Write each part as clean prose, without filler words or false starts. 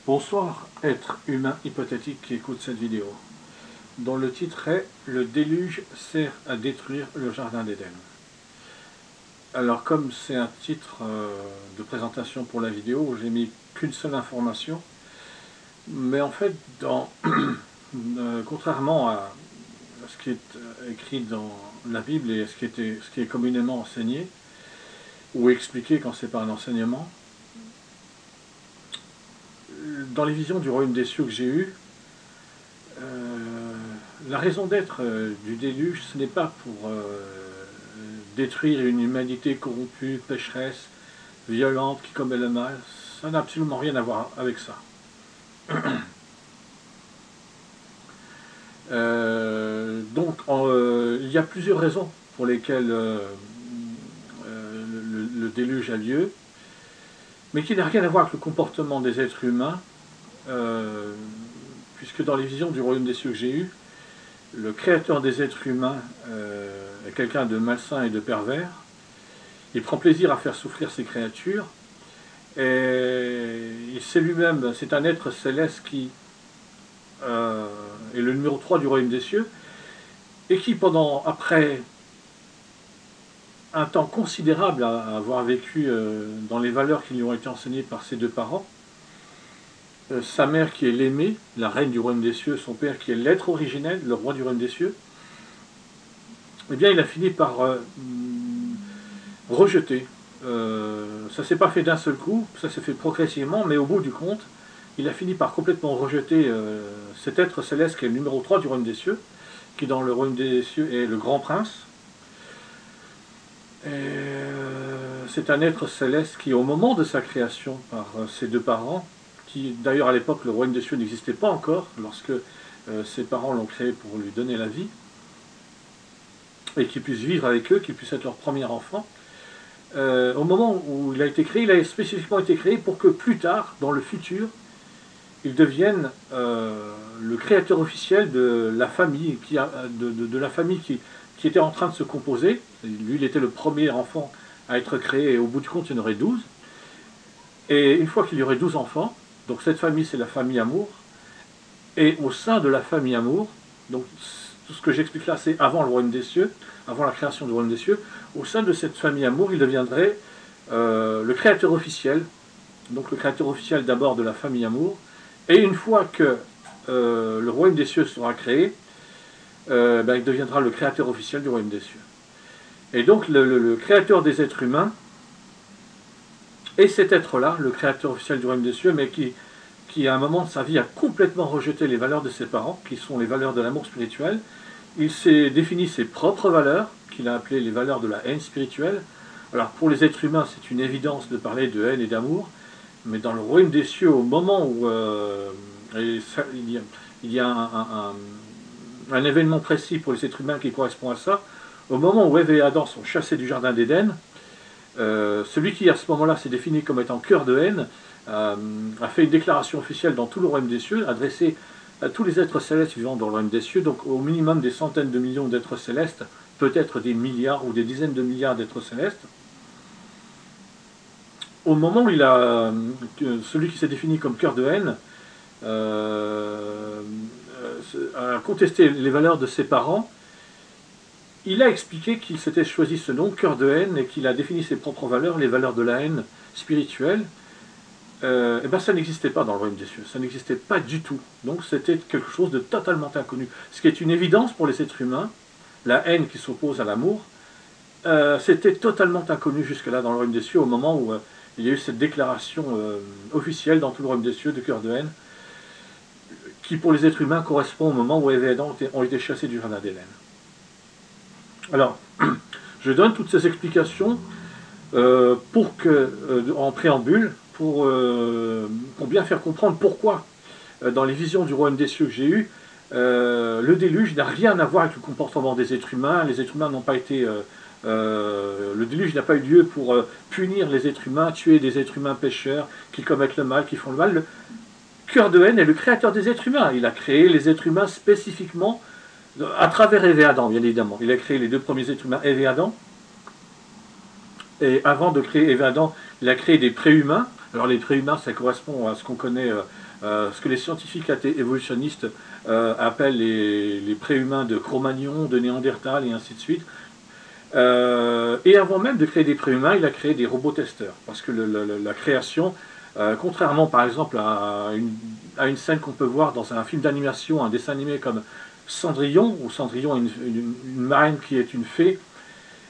Bonsoir, être humain hypothétique qui écoute cette vidéo, dont le titre est « Le déluge sert à détruire le jardin d'Éden ». Alors comme c'est un titre de présentation pour la vidéo, j'ai mis qu'une seule information, mais en fait, contrairement à ce qui est écrit dans la Bible et ce qui est communément enseigné, ou expliqué quand c'est pas un enseignement, dans les visions du royaume des cieux que j'ai eues, la raison d'être du déluge, ce n'est pas pour détruire une humanité corrompue, pécheresse, violente, qui commet le mal. Ça n'a absolument rien à voir avec ça. Il y a plusieurs raisons pour lesquelles le déluge a lieu, mais qui n'a rien à voir avec le comportement des êtres humains, puisque dans les visions du royaume des cieux que j'ai eues, le créateur des êtres humains est quelqu'un de malsain et de pervers. Il prend plaisir à faire souffrir ses créatures, et c'est lui-même, c'est un être céleste qui est le numéro 3 du royaume des cieux, et qui après un temps considérable à avoir vécu dans les valeurs qui lui ont été enseignées par ses deux parents, sa mère qui est l'aimée, la reine du royaume des cieux, son père qui est l'être originel, le roi du royaume des cieux, eh bien il a fini par rejeter. Ça ne s'est pas fait d'un seul coup, ça s'est fait progressivement, mais au bout du compte, il a fini par complètement rejeter cet être céleste qui est le numéro 3 du royaume des cieux, qui dans le royaume des cieux est le grand prince. C'est un être céleste qui, au moment de sa création par ses deux parents, qui d'ailleurs à l'époque le royaume des cieux n'existait pas encore, lorsque ses parents l'ont créé pour lui donner la vie, et qu'il puisse vivre avec eux, qu'il puisse être leur premier enfant, au moment où il a été créé, il a spécifiquement été créé pour que plus tard, dans le futur, il devienne le créateur officiel de la famille, qui était en train de se composer. Lui, il était le premier enfant à être créé, et au bout du compte, il y en aurait 12. Et une fois qu'il y aurait 12 enfants, donc cette famille, c'est la famille Amour, et au sein de la famille Amour, donc tout ce que j'explique là, c'est avant le royaume des cieux, avant la création du royaume des cieux, au sein de cette famille Amour, il deviendrait le créateur officiel, donc le créateur officiel d'abord de la famille Amour, et une fois que le royaume des cieux sera créé, il deviendra le créateur officiel du royaume des cieux. Et donc le créateur des êtres humains est cet être-là, le créateur officiel du royaume des cieux, mais qui à un moment de sa vie a complètement rejeté les valeurs de ses parents, qui sont les valeurs de l'amour spirituel. Il s'est défini ses propres valeurs, qu'il a appelées les valeurs de la haine spirituelle. Alors pour les êtres humains, c'est une évidence de parler de haine et d'amour, mais dans le royaume des cieux, au moment où il y a un événement précis pour les êtres humains qui correspond à ça, au moment où Ève et Adam sont chassés du jardin d'Éden, celui qui à ce moment-là s'est défini comme étant cœur de haine, a fait une déclaration officielle dans tout le royaume des cieux, adressée à tous les êtres célestes vivant dans le royaume des cieux, donc au minimum des centaines de millions d'êtres célestes, peut-être des milliards ou des dizaines de milliards d'êtres célestes. Au moment où celui qui s'est défini comme cœur de haine a contesté les valeurs de ses parents, il a expliqué qu'il s'était choisi ce nom, cœur de haine, et qu'il a défini ses propres valeurs, les valeurs de la haine spirituelle. Ça n'existait pas dans le royaume des cieux, ça n'existait pas du tout. Donc c'était quelque chose de totalement inconnu. Ce qui est une évidence pour les êtres humains, la haine qui s'oppose à l'amour, c'était totalement inconnu jusque-là dans le royaume des cieux, au moment où il y a eu cette déclaration officielle dans tout le royaume des cieux de cœur de haine, qui pour les êtres humains correspond au moment où Ève et Adam ont été chassés du jardin d'Éden. Alors, je donne toutes ces explications en préambule, pour bien faire comprendre pourquoi, dans les visions du royaume des cieux que j'ai eues, le déluge n'a rien à voir avec le comportement des êtres humains. Les êtres humains n'ont pas été... le déluge n'a pas eu lieu pour punir les êtres humains, tuer des êtres humains pécheurs qui commettent le mal, qui font le mal. Le cœur de haine est le créateur des êtres humains. Il a créé les êtres humains spécifiquement à travers Ève et Adam, bien évidemment. Il a créé les deux premiers êtres humains, Ève et Adam. Et avant de créer Ève et Adam, il a créé des préhumains. Alors les préhumains, ça correspond à ce qu'on connaît ce que les scientifiques évolutionnistes appellent les préhumains de Cro-Magnon, de Néandertal et ainsi de suite. Et avant même de créer des préhumains, il a créé des robots testeurs. Parce que la création, contrairement par exemple à une scène qu'on peut voir dans un film d'animation, un dessin animé comme Cendrillon, où Cendrillon est une marraine qui est une fée,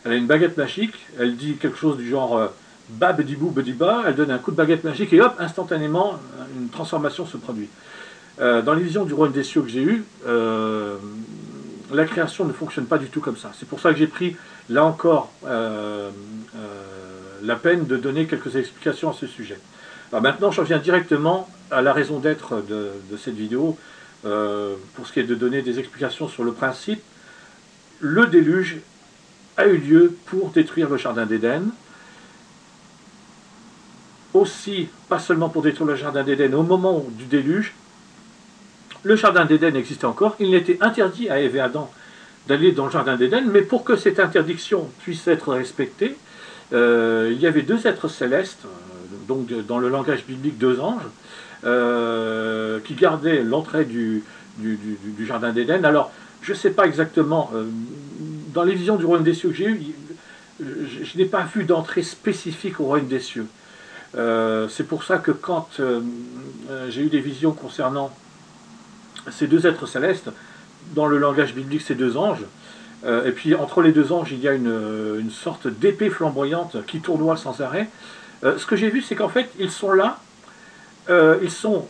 elle a une baguette magique, elle dit quelque chose du genre ba bedibou bediba, elle donne un coup de baguette magique et hop, instantanément, une transformation se produit. Dans les visions du royaume des cieux que j'ai eues, la création ne fonctionne pas du tout comme ça. C'est pour ça que j'ai pris, là encore, la peine de donner quelques explications à ce sujet. Alors maintenant, je reviens directement à la raison d'être de cette vidéo, pour ce qui est de donner des explications sur le principe. Le déluge a eu lieu pour détruire le jardin d'Éden. Aussi, pas seulement pour détruire le jardin d'Éden, au moment du déluge, le jardin d'Éden existait encore. Il n'était interdit à Ève et Adam d'aller dans le jardin d'Éden, mais pour que cette interdiction puisse être respectée, il y avait deux êtres célestes, donc dans le langage biblique deux anges, qui gardaient l'entrée du jardin d'Éden. Alors, je ne sais pas exactement, dans les visions du royaume des cieux que j'ai eues, je n'ai pas vu d'entrée spécifique au royaume des cieux. C'est pour ça que quand j'ai eu des visions concernant ces deux êtres célestes, dans le langage biblique, ces deux anges, et puis entre les deux anges, il y a une sorte d'épée flamboyante qui tournoie sans arrêt. Ce que j'ai vu, c'est qu'en fait, ils sont là, ils sont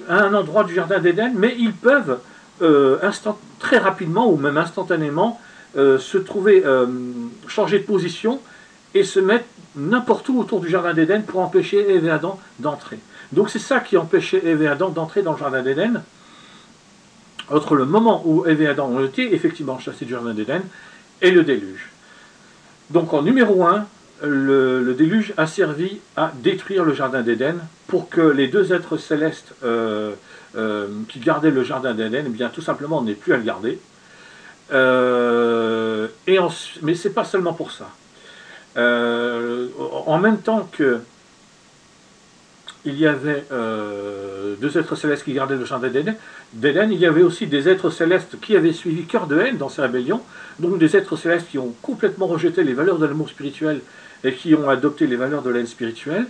à un endroit du jardin d'Éden, mais ils peuvent très rapidement ou même instantanément se trouver, changer de position et se mettre n'importe où autour du jardin d'Éden pour empêcher Ève et Adam d'entrer. Donc c'est ça qui empêchait Ève et Adam d'entrer dans le jardin d'Éden, entre le moment où Ève et Adam ont été effectivement chassés du jardin d'Éden et le déluge. Donc en numéro 1, le déluge a servi à détruire le jardin d'Éden pour que les deux êtres célestes qui gardaient le jardin d'Éden, eh bien tout simplement n'aient plus à le garder. Mais c'est pas seulement pour ça. En même temps que il y avait deux êtres célestes qui gardaient le jardin d'Éden, il y avait aussi des êtres célestes qui avaient suivi cœur de haine dans ces rébellions, donc des êtres célestes qui ont complètement rejeté les valeurs de l'amour spirituel et qui ont adopté les valeurs de la haine spirituelle,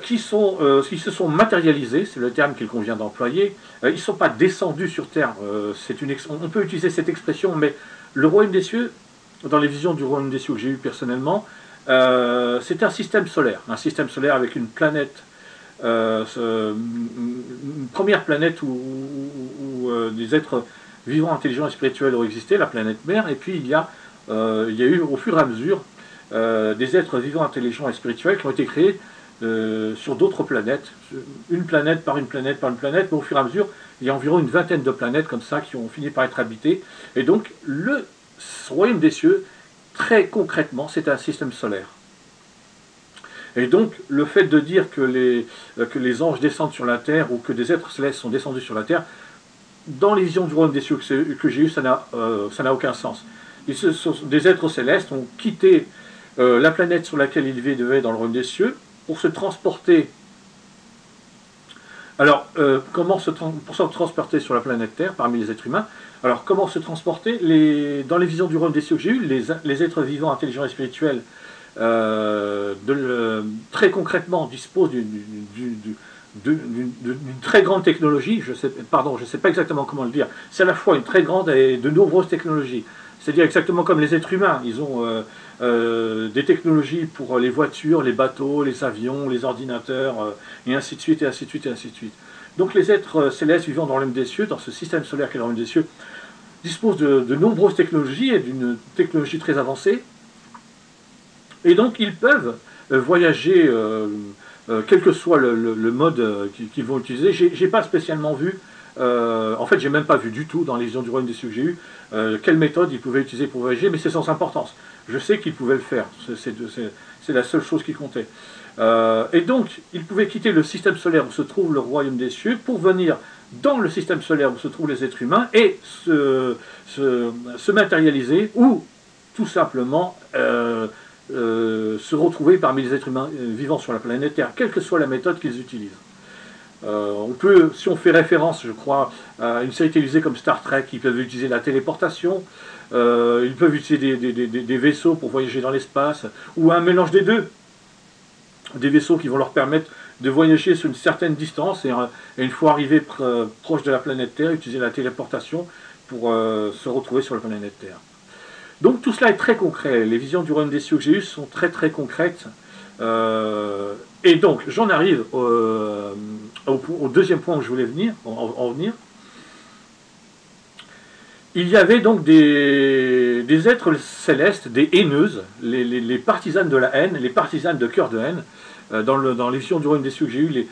qui se sont matérialisés, c'est le terme qu'il convient d'employer. Ils ne sont pas descendus sur terre, on peut utiliser cette expression, mais le royaume des cieux, dans les visions du royaume des cieux que j'ai eues personnellement, c'est un système solaire avec une planète, une première planète où des êtres vivants, intelligents et spirituels ont existé, la planète mère, et puis il y a eu au fur et à mesure des êtres vivants, intelligents et spirituels qui ont été créés sur d'autres planètes, une planète par une planète par une planète, mais au fur et à mesure, il y a environ une vingtaine de planètes comme ça qui ont fini par être habitées, et donc le royaume des cieux, très concrètement, c'est un système solaire. Et donc, le fait de dire que les anges descendent sur la terre ou que des êtres célestes sont descendus sur la terre, dans les visions du royaume des cieux que j'ai eues, ça n'a aucun sens. Des êtres célestes ont quitté la planète sur laquelle ils vivaient dans le royaume des cieux pour se transporter. Alors, pour se transporter sur la planète Terre parmi les êtres humains, alors comment se transporter dans les visions du royaume des cieux que j'ai eues, les êtres vivants, intelligents et spirituels, très concrètement disposent d'une très grande technologie, je ne sais pas exactement comment le dire, c'est à la fois une très grande et de nombreuses technologies. C'est-à-dire exactement comme les êtres humains, ils ont des technologies pour les voitures, les bateaux, les avions, les ordinateurs, et ainsi de suite, et ainsi de suite, et ainsi de suite. Donc les êtres célestes vivant dans le royaume des cieux, dans ce système solaire qu'est le royaume des cieux, disposent de nombreuses technologies et d'une technologie très avancée. Et donc ils peuvent voyager, quel que soit le mode qu'ils vont utiliser. J'ai pas spécialement vu, en fait j'ai même pas vu du tout dans les visions du royaume des cieux que j'ai eu, quelle méthode ils pouvaient utiliser pour voyager, mais c'est sans importance. Je sais qu'ils pouvaient le faire, c'est la seule chose qui comptait. Et donc, ils pouvaient quitter le système solaire où se trouve le royaume des cieux pour venir dans le système solaire où se trouvent les êtres humains et se matérialiser ou tout simplement se retrouver parmi les êtres humains vivant sur la planète Terre, quelle que soit la méthode qu'ils utilisent. On peut, si on fait référence, je crois, à une série télévisée comme Star Trek, ils peuvent utiliser la téléportation, ils peuvent utiliser des vaisseaux pour voyager dans l'espace, ou un mélange des deux. Des vaisseaux qui vont leur permettre de voyager sur une certaine distance et une fois arrivés proche de la planète Terre, utiliser la téléportation pour se retrouver sur la planète Terre. Donc tout cela est très concret. Les visions du royaume des cieux que j'ai eues sont très très concrètes. Et donc j'en arrive au deuxième point où je voulais en venir. Il y avait donc des êtres célestes, des haineuses, les partisanes de la haine, les partisanes de cœur de haine. Dans les visions du royaume des cieux que j'ai eues,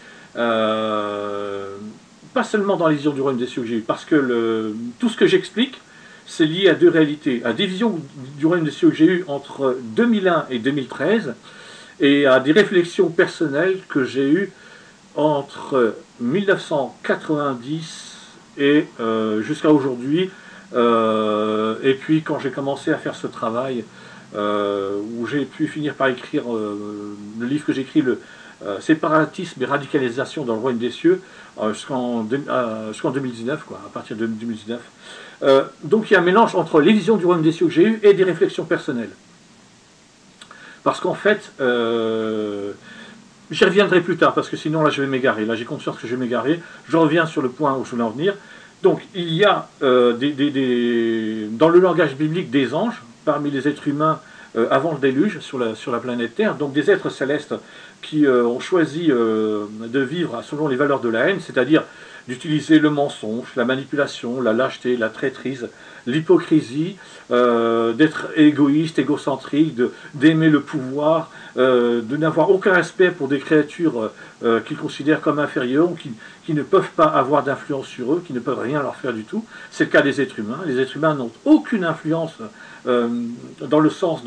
pas seulement dans les visions du royaume des cieux que j'ai eues, parce que tout ce que j'explique, c'est lié à deux réalités, à des visions du royaume des cieux que j'ai eues entre 2001 et 2013, et à des réflexions personnelles que j'ai eues entre 1990 et jusqu'à aujourd'hui, et puis quand j'ai commencé à faire ce travail, où j'ai pu finir par écrire le livre que j'écris, le Séparatisme et radicalisation dans le royaume des cieux, jusqu'en 2019, quoi, à partir de 2019. Donc il y a un mélange entre les visions du royaume des cieux que j'ai eues et des réflexions personnelles. Parce qu'en fait, j'y reviendrai plus tard, parce que sinon là je vais m'égarer. Là j'ai conscience que je vais m'égarer. Je reviens sur le point où je voulais en venir. Donc il y a dans le langage biblique des anges, parmi les êtres humains avant le déluge sur la planète Terre, donc des êtres célestes qui ont choisi de vivre selon les valeurs de la haine, c'est-à-dire d'utiliser le mensonge, la manipulation, la lâcheté, la traîtrise, l'hypocrisie, d'être égoïste, égocentrique, d'aimer le pouvoir, de n'avoir aucun respect pour des créatures qu'ils considèrent comme inférieures, qui ne peuvent pas avoir d'influence sur eux, qui ne peuvent rien leur faire du tout. C'est le cas des êtres humains. Les êtres humains n'ont aucune influence dans le sens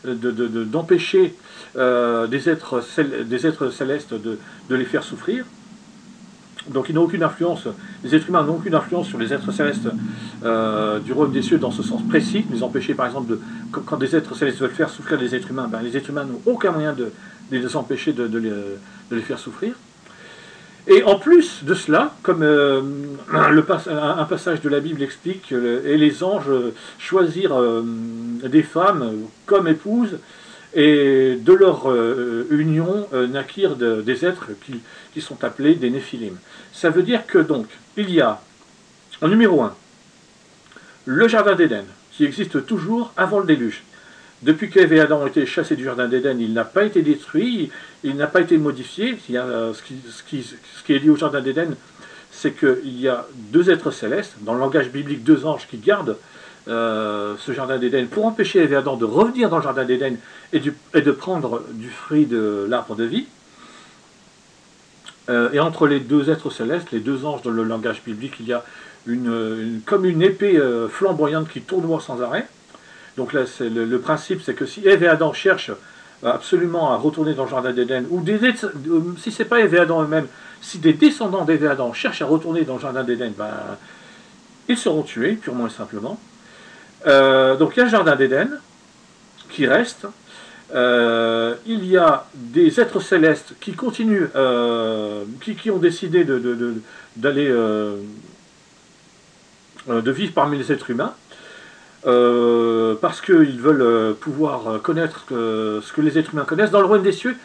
d'empêcher des êtres célestes de les faire souffrir. Donc ils n'ont aucune influence, les êtres humains n'ont aucune influence sur les êtres célestes du royaume des cieux dans ce sens précis. Les empêcher par exemple, quand des êtres célestes veulent faire souffrir des êtres humains, les êtres humains n'ont aucun moyen de les empêcher de les faire souffrir. Et en plus de cela, comme un passage de la Bible explique, et les anges choisirent des femmes comme épouses, et de leur union naquirent des êtres qui sont appelés des Néphilim. Ça veut dire que donc, il y a, en numéro 1, le jardin d'Éden, qui existe toujours avant le déluge. Depuis qu'Ève et Adam ont été chassés du jardin d'Éden, il n'a pas été détruit, il n'a pas été modifié. Ce qui est dit au jardin d'Éden, c'est qu'il y a deux êtres célestes, dans le langage biblique, deux anges qui gardent ce jardin d'Éden pour empêcher Ève et Adam de revenir dans le jardin d'Éden et de prendre du fruit de l'arbre de vie. Et entre les deux êtres célestes, les deux anges dans le langage biblique, il y a comme une épée flamboyante qui tournoie sans arrêt. Donc là, le principe, c'est que si Ève et Adam cherchent absolument à retourner dans le jardin d'Éden, ou si ce n'est pas Ève et Adam eux-mêmes, si des descendants d'Ève et Adam cherchent à retourner dans le jardin d'Éden, ils seront tués, purement et simplement. Donc il y a le jardin d'Éden qui reste. Il y a des êtres célestes qui continuent, qui ont décidé de vivre parmi les êtres humains. Parce qu'ils veulent pouvoir connaître ce que les êtres humains connaissent. Dans le royaume des cieux,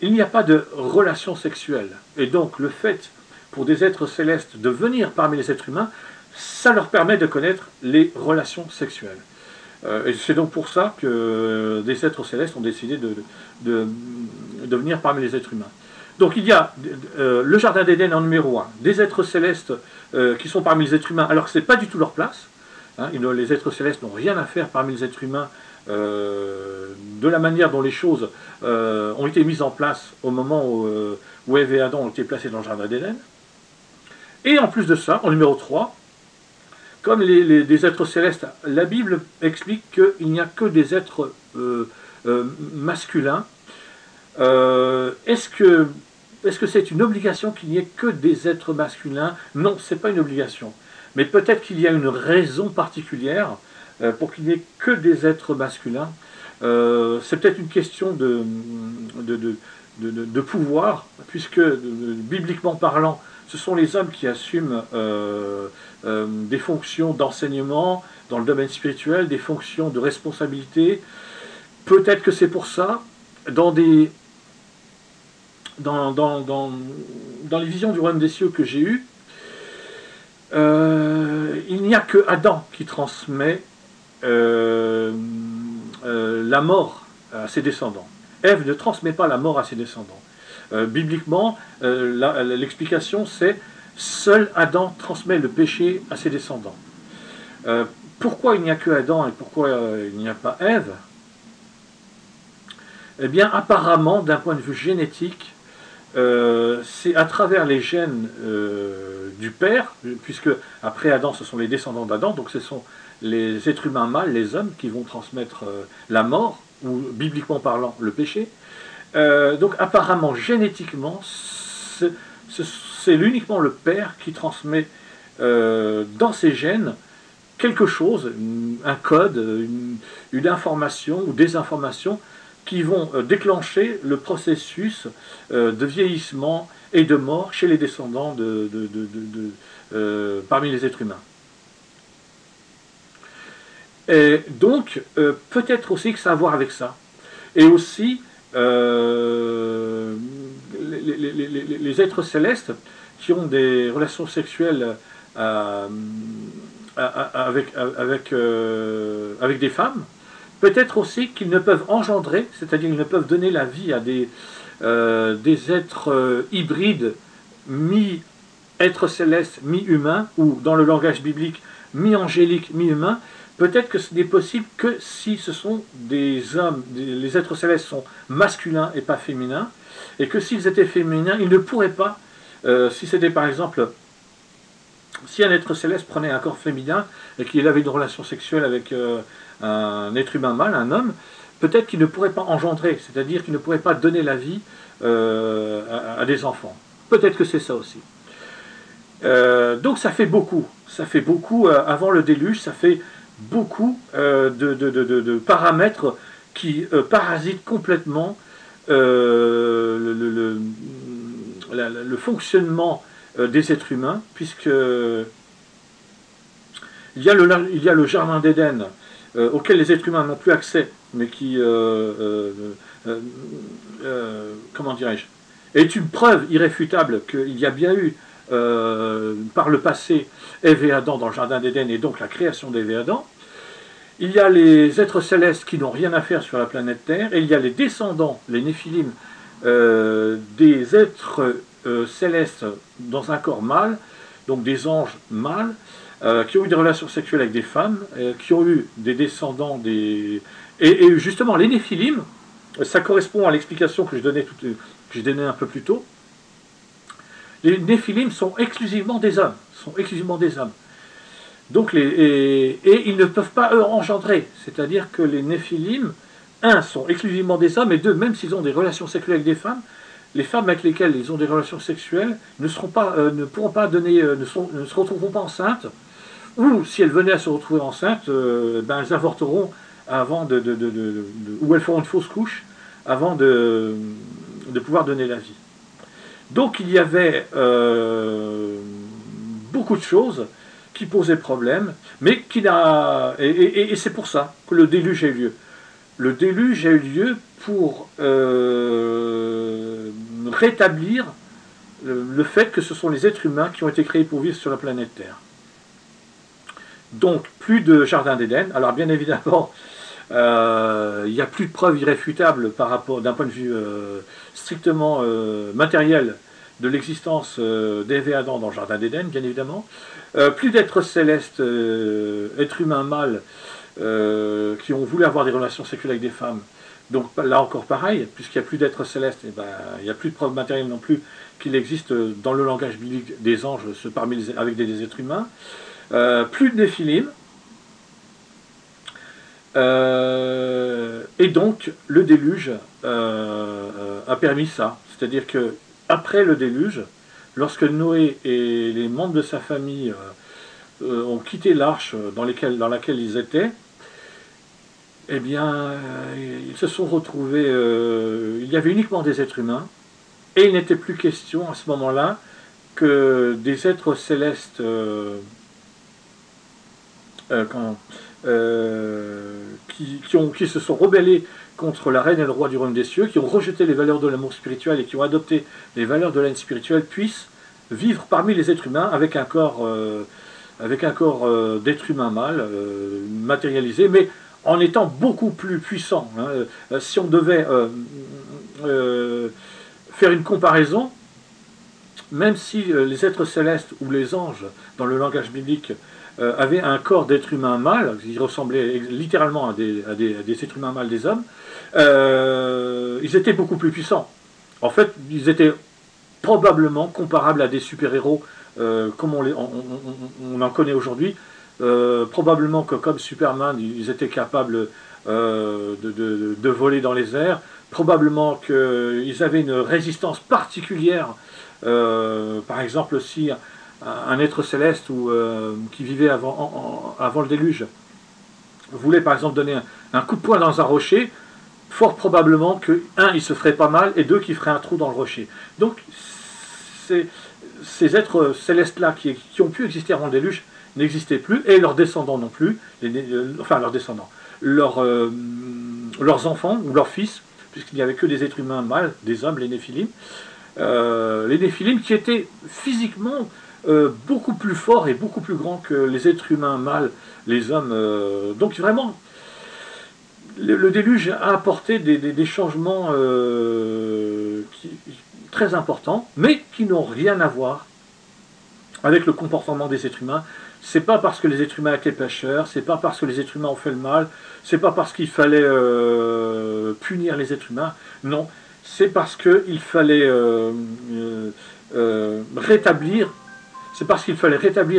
il n'y a pas de relation sexuelle. Et donc le fait pour des êtres célestes de venir parmi les êtres humains, ça leur permet de connaître les relations sexuelles. Et c'est donc pour ça que des êtres célestes ont décidé de venir parmi les êtres humains. Donc il y a le jardin d'Éden en numéro 1, des êtres célestes qui sont parmi les êtres humains, alors que ce n'est pas du tout leur place. Les êtres célestes n'ont rien à faire parmi les êtres humains de la manière dont les choses ont été mises en place au moment où Ève et Adam ont été placés dans le jardin d'Éden. Et en plus de ça, en numéro 3, comme des êtres célestes, la Bible explique qu'il n'y a que des êtres masculins. Est-ce que c'est une obligation qu'il n'y ait que des êtres masculins? Non, ce n'est pas une obligation. Mais peut-être qu'il y a une raison particulière pour qu'il n'y ait que des êtres masculins. C'est peut-être une question de pouvoir, puisque bibliquement parlant, ce sont les hommes qui assument des fonctions d'enseignement dans le domaine spirituel, des fonctions de responsabilité. Peut-être que c'est pour ça, dans les visions du royaume des cieux que j'ai eues, il n'y a que Adam qui transmet la mort à ses descendants. Ève ne transmet pas la mort à ses descendants. Bibliquement, l'explication c'est seul Adam transmet le péché à ses descendants. Pourquoi il n'y a que Adam et pourquoi il n'y a pas Ève? Eh bien, apparemment, d'un point de vue génétique, c'est à travers les gènes du père, puisque après Adam, ce sont les descendants d'Adam, donc ce sont les êtres humains mâles, les hommes, qui vont transmettre la mort, ou bibliquement parlant, le péché. Donc apparemment, génétiquement, c'est uniquement le père qui transmet dans ses gènes quelque chose, un code, une information ou des informations qui vont déclencher le processus de vieillissement et de mort chez les descendants parmi les êtres humains. Et donc, peut-être aussi que ça a à voir avec ça. Et aussi, les êtres célestes qui ont des relations sexuelles avec des femmes, peut-être aussi qu'ils ne peuvent engendrer, c'est-à-dire qu'ils ne peuvent donner la vie à des êtres hybrides, mi-êtres célestes, mi-humains, ou dans le langage biblique, mi-angélique, mi-humain. Peut-être que ce n'est possible que si ce sont des hommes, les êtres célestes sont masculins et pas féminins, et que s'ils étaient féminins, ils ne pourraient pas, si c'était par exemple, si un être céleste prenait un corps féminin et qu'il avait une relation sexuelle avec un être humain mâle, un homme, peut-être qu'il ne pourrait pas engendrer, c'est-à-dire qu'il ne pourrait pas donner la vie à des enfants. Peut-être que c'est ça aussi. Donc ça fait beaucoup avant le déluge, ça fait beaucoup de paramètres qui parasitent complètement le fonctionnement des êtres humains, puisque il y a le jardin d'Éden auquel les êtres humains n'ont plus accès, mais qui, comment dirais-je, est une preuve irréfutable qu'il y a bien eu par le passé Ève et Adam dans le jardin d'Éden, et donc la création d'Ève et Adam. Il y a les êtres célestes qui n'ont rien à faire sur la planète Terre, et il y a les descendants, les Néphilim, des êtres célestes dans un corps mâle, donc des anges mâles, qui ont eu des relations sexuelles avec des femmes, qui ont eu des descendants, et justement les Néphilim, ça correspond à l'explication que je donnais un peu plus tôt. Les Néphilim sont exclusivement des hommes, Donc et ils ne peuvent pas eux engendrer, c'est-à-dire que les Néphilim, un, sont exclusivement des hommes, et deux, même s'ils ont des relations sexuelles avec des femmes, les femmes avec lesquelles ils ont des relations sexuelles ne pourront pas donner, ne se retrouveront pas enceintes, ou si elles venaient à se retrouver enceintes, elles avorteront avant ou elles feront une fausse couche avant de pouvoir donner la vie. Donc il y avait beaucoup de choses qui posaient problème, mais et c'est pour ça que le déluge a eu lieu. Le déluge a eu lieu pour rétablir le fait que ce sont les êtres humains qui ont été créés pour vivre sur la planète Terre. Donc, plus de jardin d'Éden. Alors, bien évidemment, il n'y a plus de preuves irréfutables par rapport, d'un point de vue strictement matériel, de l'existence d'Ève et Adam dans le jardin d'Éden, bien évidemment. Plus d'êtres célestes, êtres humains mâles, qui ont voulu avoir des relations sexuelles avec des femmes. Donc là encore pareil, puisqu'il n'y a plus d'êtres célestes, il n'y a plus de preuves matérielles non plus qu'il existe dans le langage biblique des anges avec des êtres humains. Plus de Néphilim. Et donc le déluge a permis ça. C'est-à-dire que après le déluge, lorsque Noé et les membres de sa famille ont quitté l'arche dans laquelle ils étaient, eh bien, ils se sont retrouvés, il y avait uniquement des êtres humains, et il n'était plus question à ce moment-là que des êtres célestes quand, qui se sont rebellés contre la reine et le roi du royaume des cieux, qui ont rejeté les valeurs de l'amour spirituel et qui ont adopté les valeurs de la haine spirituelle, puissent vivre parmi les êtres humains avec un corps d'être humain mâle, matérialisé, mais en étant beaucoup plus puissant. Hein. Si on devait faire une comparaison, même si les êtres célestes ou les anges, dans le langage biblique, avaient un corps d'être humain mâle, qui ressemblait littéralement à des êtres humains mâles des hommes, ils étaient beaucoup plus puissants. En fait, ils étaient probablement comparables à des super-héros comme on en connaît aujourd'hui. Probablement que comme Superman, ils étaient capables de voler dans les airs. Probablement qu'ils avaient une résistance particulière. Par exemple, si un être céleste qui vivait avant le déluge voulait par exemple donner un coup de poing dans un rocher, fort probablement que, un, il se ferait pas mal, et deux, qu'il ferait un trou dans le rocher. Donc, ces êtres célestes-là qui ont pu exister avant le déluge n'existaient plus, et leurs descendants non plus, enfin leurs descendants, leurs enfants ou leurs fils, puisqu'il n'y avait que des êtres humains mâles, des hommes, les Néphilim, qui étaient physiquement beaucoup plus forts et beaucoup plus grands que les êtres humains mâles, les hommes. Donc vraiment, le déluge a apporté des changements très importants, mais qui n'ont rien à voir avec le comportement des êtres humains. C'est pas parce que les êtres humains étaient pécheurs, c'est pas parce que les êtres humains ont fait le mal, c'est pas parce qu'il fallait punir les êtres humains, non, c'est parce qu'il fallait rétablir,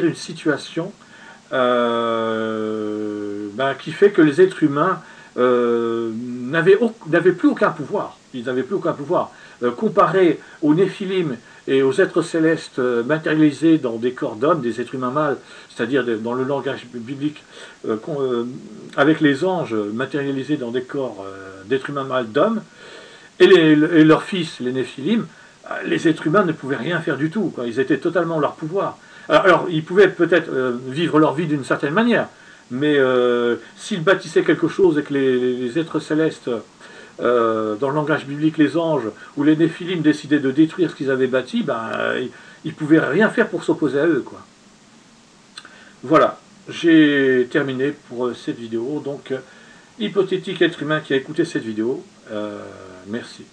une situation qui fait que les êtres humains n'avaient plus aucun pouvoir. Ils n'avaient plus aucun pouvoir. Comparé aux Néphilim et aux êtres célestes matérialisés dans des corps d'hommes, des êtres humains mâles, c'est-à-dire dans le langage biblique, avec les anges matérialisés dans des corps d'êtres humains mâles d'hommes, et leurs fils, les Néphilim, les êtres humains ne pouvaient rien faire du tout, quoi. Ils étaient totalement leur pouvoir. Alors ils pouvaient peut-être vivre leur vie d'une certaine manière, mais s'ils bâtissaient quelque chose et que les êtres célestes, dans le langage biblique, les anges ou les Néphilim décidaient de détruire ce qu'ils avaient bâti, ils ne pouvaient rien faire pour s'opposer à eux, quoi. Voilà, j'ai terminé pour cette vidéo. Donc, hypothétique être humain qui a écouté cette vidéo, merci.